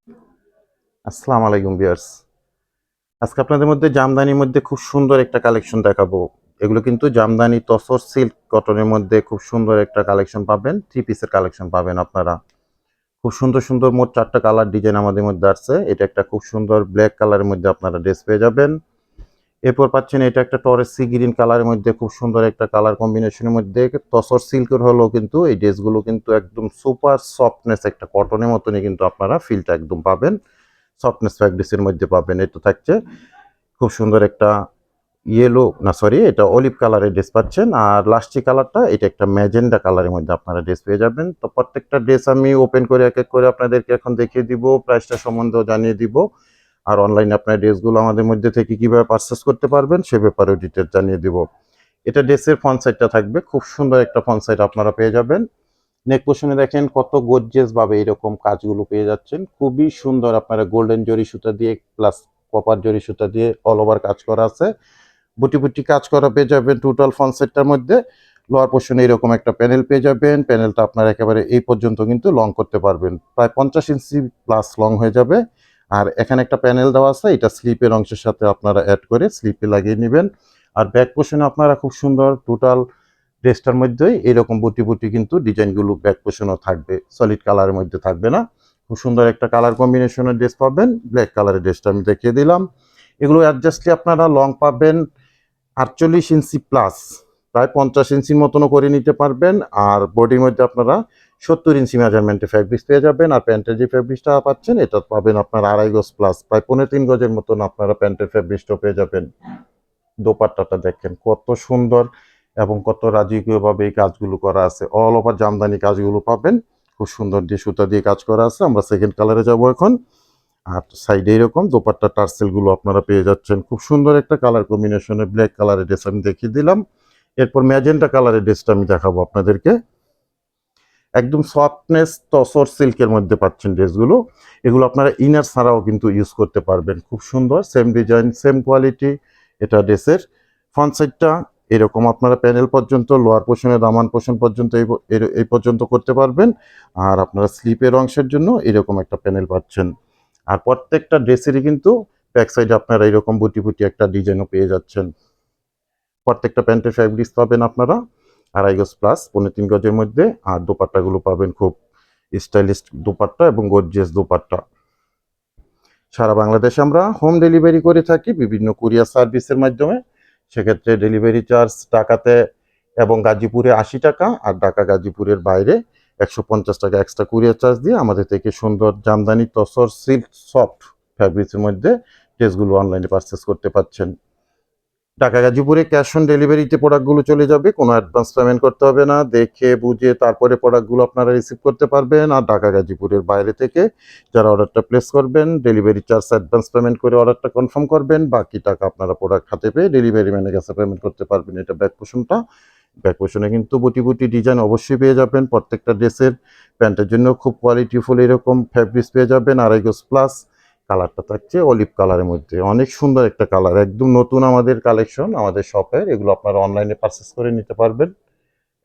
আসসালামু আলাইকুম ভিউয়ার্স। আজকে আপনাদের মধ্যে জামদানির মধ্যে খুব সুন্দর একটা কালেকশন দেখাবো। এগুলো কিন্তু জামদানি তসর সিল্ক কটনের মধ্যে খুব সুন্দর একটা কালেকশন পাবেন। 3 পিসের কালেকশন পাবেন আপনারা। খুব সুন্দর, সুন্দর মোট ৪ টা কালার ডিজাইন আমাদের মধ্যে আছে। এটা একটা খুব সুন্দর ব্ল্যাক কালারের মধ্যে আপনারা ড্রেস পেয়ে যাবেন। এরপর পাচ্ছেন এটা একটা টরেস সি গ্রিন কালারের মধ্যে খুব সুন্দর একটা কালার কম্বিনেশনের মধ্যে তসর সিল্কের হলেও কিন্তু এই ড্রেসগুলো কিন্তু একদম সুপার সফটনেস একটা কটনের মতনই কিন্তু আপনারা ফিলটা একদম পাবেন। সফটনেস ফ্যাব্রিক্সের মধ্যে পাবেন। এটা থাকছে খুব সুন্দর একটা ইয়েলো না সরি এটা অলিভ কালারের ড্রেস পাচ্ছেন। আর লাস্ট যে কালারটা এটা একটা ম্যাজেন্ডা কালারের মধ্যে আপনারা ড্রেস পেয়ে যাবেন। তো প্রত্যেকটা ড্রেস আমি ওপেন করে এক এক করে আপনাদেরকে এখন দেখিয়ে দিব, প্রাইসটা সম্বন্ধেও জানিয়ে দিব। আর অনলাইনে আপনার ড্রেসগুলো আমাদের মধ্যে থেকে কিভাবে পারচেস করতে পারবেন সে ব্যাপারেও ডিটেলস জানিয়ে দিব। এটা ড্রেসের ফ্রন্ট সাইডটা থাকবে, খুব সুন্দর একটা ফ্রন্ট সাইড আপনারা পেয়ে যাবেন। নেক পোর্শনে দেখেন কত গর্জিয়াস ভাবে এরকম কাজগুলো পেয়ে যাচ্ছেন, খুবই সুন্দর। আপনারা গোল্ডেন জরি সুতা দিয়ে প্লাস কপার জরি সুতা দিয়ে অল ওভার কাজ করা আছে, বুটি বুটি কাজ করা পেয়ে যাবেন টোটাল ফ্রন্ট সেটটার মধ্যে। লোয়ার পোর্শনে এরকম একটা প্যানেল পেয়ে যাবেন। প্যানেলটা আপনারা একেবারে এই পর্যন্ত কিন্তু লং করতে পারবেন, প্রায় 50 ইঞ্চি প্লাস লং হয়ে যাবে। আর এখানে একটা প্যানেল দেওয়া আছে, এটা স্লিপের অংশের সাথে আপনারা অ্যাড করে স্লিপে লাগিয়ে নেবেন। আর ব্যাক পোর্শনে আপনারা খুব সুন্দর টোটাল ড্রেসটার মধ্যেই এরকম বুটি বুটি কিন্তু ডিজাইনগুলো ব্যাক পোর্শনও থাকবে, সলিড কালারের মধ্যে থাকবে না। খুব সুন্দর একটা কালার কম্বিনেশনের ড্রেস পাবেন। ব্ল্যাক কালারের ড্রেসটা আমি দেখিয়ে দিলাম। এগুলো অ্যাডজাস্টলি আপনারা লং পাবেন 48 ইঞ্চি প্লাস, প্রায় 50 ইঞ্চির মতনও করে নিতে পারবেন। আর বডির মধ্যে আপনারা 70 ইঞ্চি মেজারমেন্টে ফ্যাব্রিক্স পেয়ে যাবেন। আর প্যান্টের যে ফ্যাব্রিক্সটা পাচ্ছেন এটা পাবেন আপনার 2.5 গজ প্লাস, প্রায় 3.25 গজের মতন আপনারা প্যান্টের ফ্যাব্রিক্সটাও পেয়ে যাবেন। দোপাট্টাটা দেখেন কত সুন্দর এবং কত রাজকীয়ভাবে এই কাজগুলো করা আছে। অল ওভার জামদানি কাজগুলো পাবেন, খুব সুন্দর দিয়ে সুতা দিয়ে কাজ করা আছে। আমরা সেকেন্ড কালারে যাব এখন। আর সাইডে এরকম দোপাট্টা টার্সেলগুলো আপনারা পেয়ে যাচ্ছেন। খুব সুন্দর একটা কালার কম্বিনেশনে ব্ল্যাক কালারের ড্রেস আমি দেখিয়ে দিলাম। এরপর ম্যাজেন্টা কালারের ড্রেসটা আমি দেখাবো আপনাদেরকে। একদম সফটনেস তসর সিল্কের মধ্যে পাচ্ছেন ড্রেসগুলো। এগুলো আপনারা ইনার ছাড়াও কিন্তু ইউজ করতে পারবেন। খুব সুন্দর সেম ডিজাইন সেম কোয়ালিটি। এটা ড্রেসের ফ্রন্ট সাইডটা এরকম আপনারা প্যানেল পর্যন্ত, লোয়ার পোর্শনে দামান পোর্শন পর্যন্ত এই পর্যন্ত করতে পারবেন। আর আপনারা স্লিপের অংশের জন্য এরকম একটা প্যানেল পাচ্ছেন। আর প্রত্যেকটা ড্রেসেরই কিন্তু ব্যাক সাইডে আপনারা এরকম বুটি বুটি একটা ডিজাইনও পেয়ে যাচ্ছেন। প্রত্যেকটা প্যান্টের ফ্যাব্রিক্স পাবেন আপনারা 2.5 গজ প্লাস 3.25 গজের মধ্যে। আর দোপাট্টাগুলো পাবেন খুব স্টাইলিশ দোপাট্টা এবং গর্জিয়াস দোপাট্টা। সারা বাংলাদেশে আমরা হোম ডেলিভারি করে থাকি বিভিন্ন কুরিয়ার সার্ভিসের মাধ্যমে। সেক্ষেত্রে ডেলিভারি চার্জ ঢাকাতে এবং গাজীপুরে 80 টাকা, আর ঢাকা গাজীপুরের বাইরে 150 টাকা এক্সট্রা কুরিয়ার চার্জ দিয়ে আমাদের থেকে সুন্দর জামদানি তসর সিল্ক সফট ফ্যাব্রিক্সের মধ্যে ড্রেসগুলো অনলাইনে পারচেস করতে পারছেন। ঢাকা গাজীপুরে ক্যাশ অন ডেলিভারিতে প্রোডাক্টগুলো চলে যাবে, কোনো অ্যাডভান্স পেমেন্ট করতে হবে না। দেখে বুঝে তারপরে প্রোডাক্টগুলো আপনারা রিসিভ করতে পারবেন। আর ঢাকা গাজীপুরের বাইরে থেকে যারা অর্ডারটা প্লেস করবেন ডেলিভারি চার্জ অ্যাডভান্স পেমেন্ট করে অর্ডারটা কনফার্ম করবেন, বাকি টাকা আপনারা প্রোডাক্ট হাতে পেয়ে ডেলিভারি ম্যানের কাছে পেমেন্ট করতে পারবেন। এটা ব্যাক পোর্শনটা। ব্যাক পোর্শনে কিন্তু বুটি বুটি ডিজাইন অবশ্যই পেয়ে যাবেন। প্রত্যেকটা ড্রেসের প্যান্টের জন্য খুব কোয়ালিটিফুল এরকম ফ্যাব্রিক্স পেয়ে যাবেন 2.5 গজ প্লাস। কালারটা থাকছে অলিভ কালারের মধ্যে, অনেক সুন্দর একটা কালার, একদম নতুন আমাদের কালেকশন আমাদের শপের। এগুলো আপনারা অনলাইনে পারচেস করে নিতে পারবেন।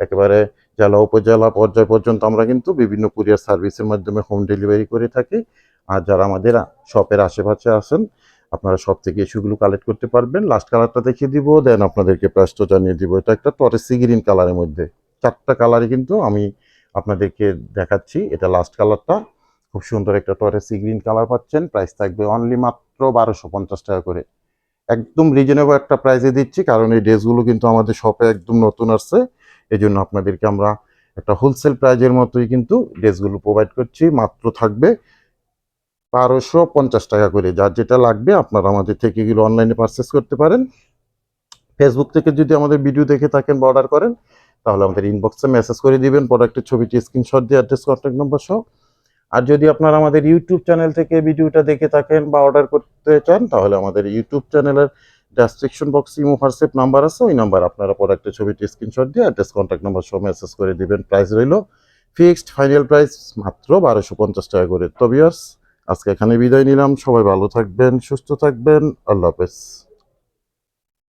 একেবারে জেলা উপজেলা পর্যায় পর্যন্ত আমরা কিন্তু বিভিন্ন কুরিয়ার সার্ভিসের মাধ্যমে হোম ডেলিভারি করে থাকি। আর যারা আমাদের শপের আশেপাশে আসেন আপনারা শপ থেকে ইস্যুগুলো কালেক্ট করতে পারবেন। লাস্ট কালারটা দেখিয়ে দিব, দেন আপনাদেরকে প্রাইসটা জানিয়ে দিব। এটা একটা টরেসি গ্রিন কালারের মধ্যে 4টা কালারই কিন্তু আমি আপনাদেরকে দেখাচ্ছি। এটা লাস্ট কালারটা, খুব সুন্দর একটা টরেসি গ্রিন কালার পাচ্ছেন। প্রাইস থাকবে অনলি মাত্র 1250 টাকা করে। একদম রিজনেবল একটা প্রাইসে দিচ্ছি, কারণ এই ড্রেসগুলো কিন্তু আমাদের শপে একদম নতুন আসছে। এই জন্য আপনাদেরকে আমরা একটা হোলসেল প্রাইজের মতোই কিন্তু ড্রেসগুলো প্রোভাইড করছি। মাত্র থাকবে 1250 টাকা করে। যার যেটা লাগবে আপনারা আমাদের থেকে এগুলো অনলাইনে পারচেস করতে পারেন। ফেসবুক থেকে যদি আমাদের ভিডিও দেখে থাকেন বা অর্ডার করেন তাহলে আমাদের ইনবক্সে মেসেজ করে দিবেন প্রোডাক্টের ছবিটি স্ক্রিনশট দিয়ে অ্যাড্রেস কন্ট্যাক্ট নম্বর সহ। আর যদি আপনারা আমাদের ইউটিউব চ্যানেল থেকে ভিডিওটা দেখে থাকেন বা অর্ডার করতে চান তাহলে আমাদের ইউটিউব চ্যানেলের ডেসক্রিপশন বক্সে ইমো হোয়াটসঅ্যাপ নাম্বার আছে, ওই নাম্বার আপনারা প্রোডাক্টের ছবিটি স্ক্রিনশট দিয়ে অ্যাড্রেস কন্ট্যাক্ট নাম্বার সহ মেসেজ করে দিবেন। প্রাইস রইল ফিক্সড ফাইনাল প্রাইস মাত্র 1250 টাকা করে। তো ভিউয়ার্স আজকে এখানে বিদায় নিলাম, সবাই ভালো থাকবেন সুস্থ থাকবেন, আল্লাহ হাফেজ।